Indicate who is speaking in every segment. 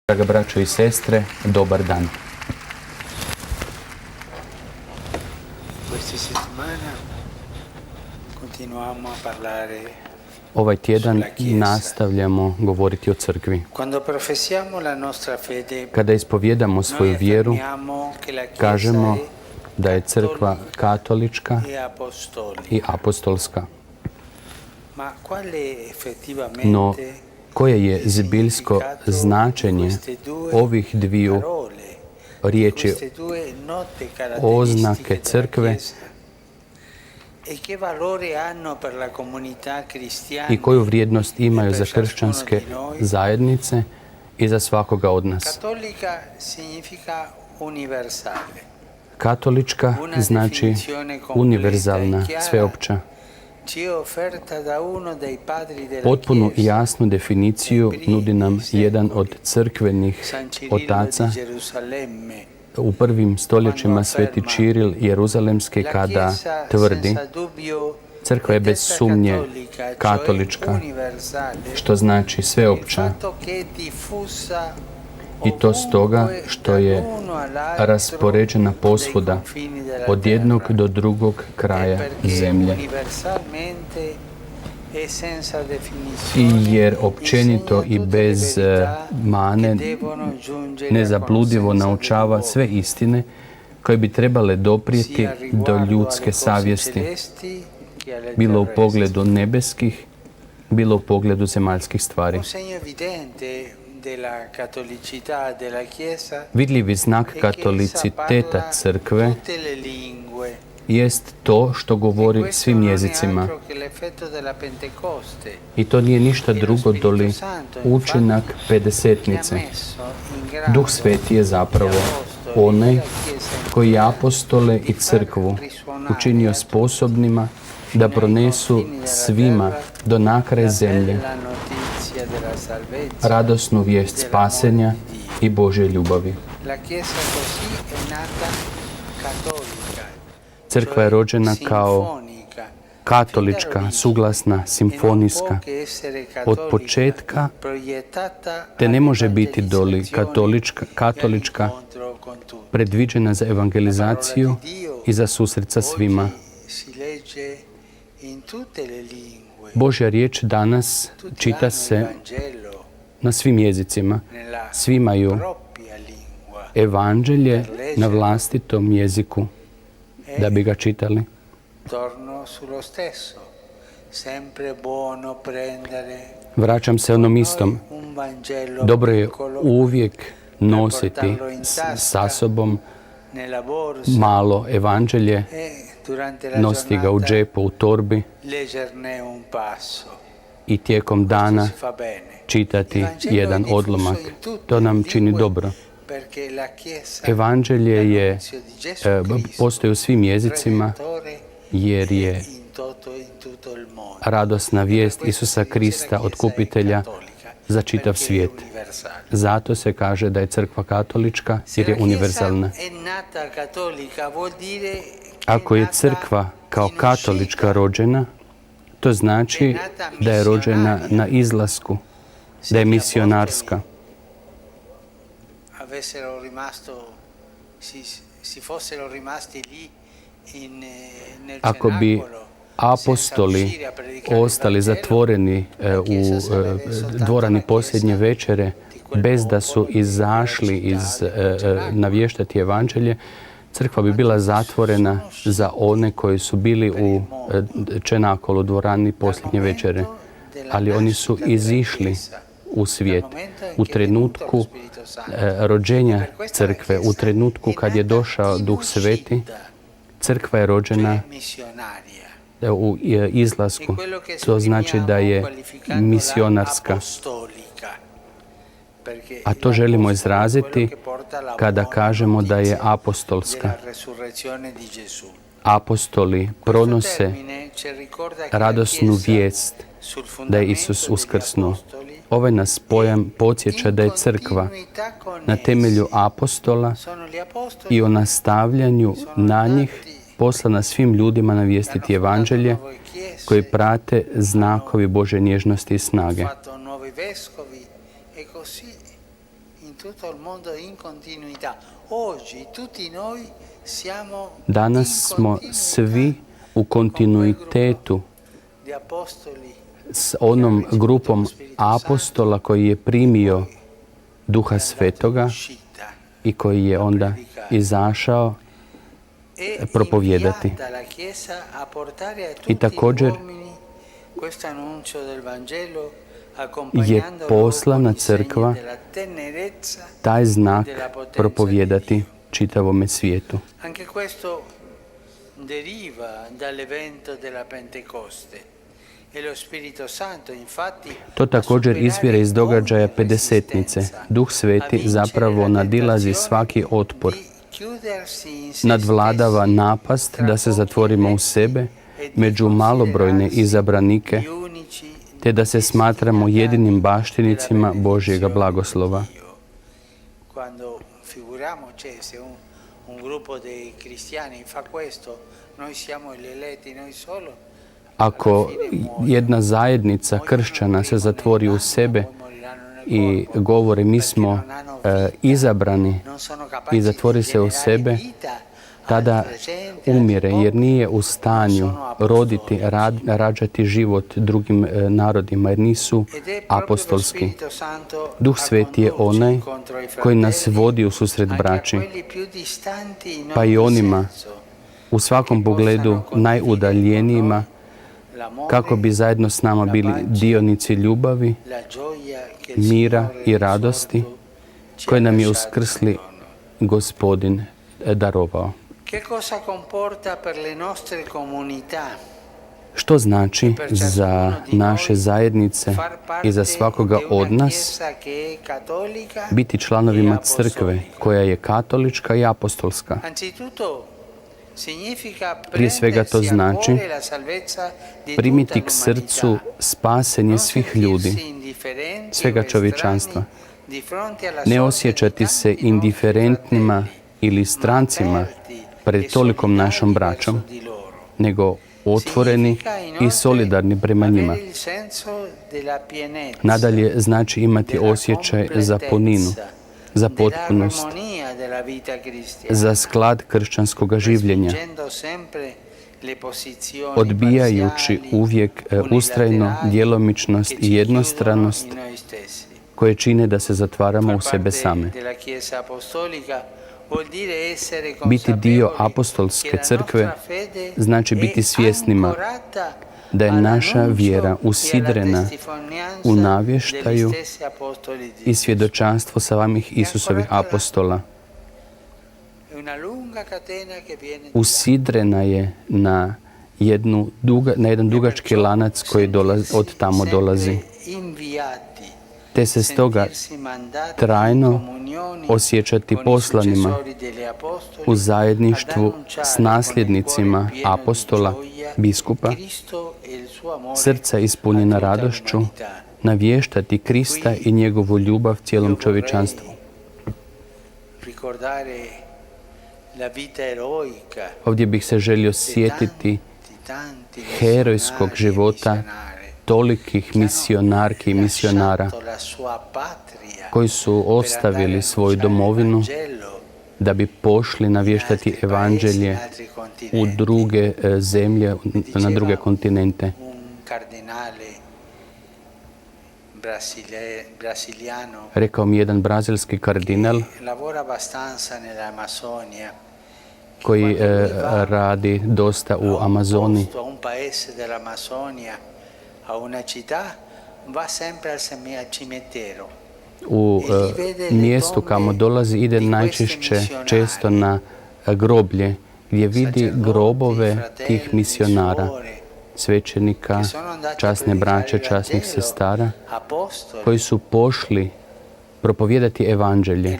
Speaker 1: Draga braćo i sestre, dobar dan. Ovaj tjedan nastavljamo govoriti o crkvi. Kada ispovijedamo svoju vjeru, kažemo da je crkva katolička i apostolska. No, koje je zbiljsko značenje ovih dviju riječi, oznake crkve, i koju vrijednost imaju za kršćanske zajednice i za svakoga od nas? Katolička znači univerzalna, sveopća. Potpunu i jasnu definiciju nudi nam jedan od crkvenih otaca u prvim stoljećima, Sveti Čiril Jeruzalemski, kada tvrdi: crkva je bez sumnje katolička, što znači sveopća. I to stoga što je raspoređena posvuda od jednog do drugog kraja zemlje. I jer općenito i bez mane nezabludivo naučava sve istine koje bi trebale doprijeti do ljudske savjesti, bilo u pogledu nebeskih, bilo u pogledu zemaljskih stvari. Vidljivi znak katoliciteta crkve jest to što govori svim jezicima. I to nije ništa drugo doli učinak pedesetnice. Duh Sveti je zapravo onaj koji je apostole i crkvu učinio sposobnima da pronesu svima do nakraja zemlje radosnu vijest spasenja i Božje ljubavi. Crkva je rođena kao katolička, suglasna, simfonijska od početka, te ne može biti doli katolička, predviđena za evangelizaciju i za susret sa svima. Božja riječ danas čita se na svim jezicima. Svi imaju evanđelje na vlastitom jeziku da bi ga čitali. Vraćam se onom istom. Dobro je uvijek nositi sa sobom malo evanđelje, nositi ga u džepu, u torbi i tijekom dana čitati jedan odlomak. To nam čini dobro. Evanđelje postoji u svim jezicima jer je radosna vijest Isusa Krista, otkupitelja za čitav svijet. Zato se kaže da je crkva katolička jer je univerzalna. Ako je crkva kao katolička rođena, to znači da je rođena na izlasku, da je misionarska. Ako bi apostoli ostali zatvoreni u dvorani posljednje večere bez da su izašli navještati evanđelje, crkva bi bila zatvorena za one koji su bili u čenakolu dvorani posljednje večere. Ali oni su izišli u svijet. U trenutku rođenja crkve, u trenutku kad je došao Duh Sveti, crkva je rođena u izlasku. To znači da je misionarska. A to želimo izraziti kada kažemo da je apostolska. Apostoli pronose radosnu vijest da je Isus uskrsnuo. Ovaj nas pojam podsjeća da je crkva na temelju apostola i o nastavljanju na njih poslana svim ljudima navijestiti evanđelje koji prate znakovi Božje nježnosti i snage. Danas smo svi u kontinuitetu s onom grupom apostola koji je primio Duha Svetoga i koji je onda izašao propovijedati. I također je poslana crkva taj znak propovijedati čitavome svijetu. To također izvire iz događaja Pedesetnice. Duh Sveti zapravo nadilazi svaki otpor. Nadvladava napast da se zatvorimo u sebe među malobrojne izabranike, te da se smatramo jedinim baštinicima Božjega blagoslova. Ako jedna zajednica kršćana se zatvori u sebe i govori mi smo izabrani i zatvori se u sebe, tada umire jer nije u stanju roditi, rađati život drugim narodima jer nisu apostolski. Duh Sveti je onaj koji nas vodi u susret braći, pa i onima u svakom pogledu najudaljenijima, kako bi zajedno s nama bili dionici ljubavi, mira i radosti koje nam je uskrsli Gospodin darovao. Što znači za naše zajednice i za svakoga od nas biti članovima crkve koja je katolička i apostolska? Prije svega to znači primiti k srcu spasenje svih ljudi, svega čovječanstva. Ne osjećati se indiferentnima ili strancima pred tolikom našom braćom, nego otvoreni i solidarni prema njima. Nadalje znači imati osjećaj za puninu, za potpunost, za sklad kršćanskog življenja, odbijajući uvijek ustrajno djelomičnost i jednostranost koje čine da se zatvaramo u sebe same. Biti dio apostolske crkve znači biti svjesnima da je naša vjera usidrena u navještaju i svjedočanstvo samih Isusovih apostola. Usidrena je na jedan dugački lanac koji od tamo dolazi. Te se stoga trajno osjećati poslanima u zajedništvu s nasljednicima apostola, biskupa, srca ispunjena radošću, navještati Krista i njegovu ljubav cijelom čovječanstvu. Ovdje bih se želio sjetiti herojskog života tolikih misionarki i misionara koji su ostavili svoju domovinu da bi pošli navještati evanđelje u druge zemlje, na druge kontinente. Rekao mi jedan brazilski kardinal koji radi dosta u Amazoni. U mjestu kamo dolazi ide najčešće često na groblje gdje vidi grobove tih misionara, svećenika, časne braće, časnih sestara koji su pošli propovijedati evanđelje.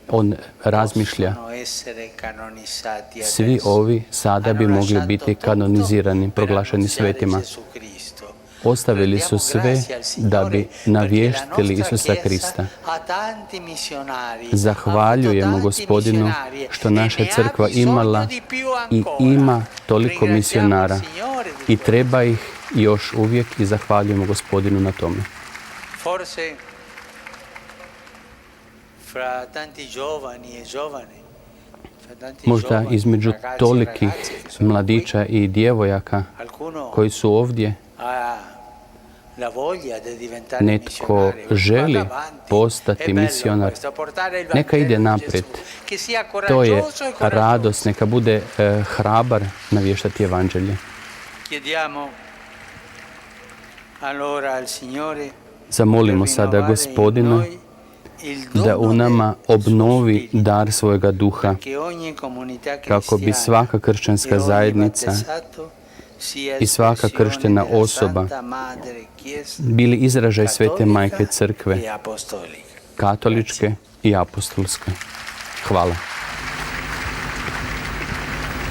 Speaker 1: On razmišlja, svi ovi sada bi mogli biti kanonizirani, proglašeni svetima. Ostavili su sve da bi navještili Isusa Krista. Zahvaljujemo Gospodinu što naša crkva imala i ima toliko misionara i treba ih još uvijek i zahvaljujemo Gospodinu na tome. Možda između tolikih mladića i djevojaka koji su ovdje, netko želi postati misionar, neka ide naprijed. To je radost, neka bude hrabar navještati evanđelje. Zamolimo sada Gospodina da u nama obnovi dar svojega duha, kako bi svaka kršćanska zajednica i svaka krštena osoba bili izražaj Svete Majke Crkve, katoličke i apostolske. Hvala.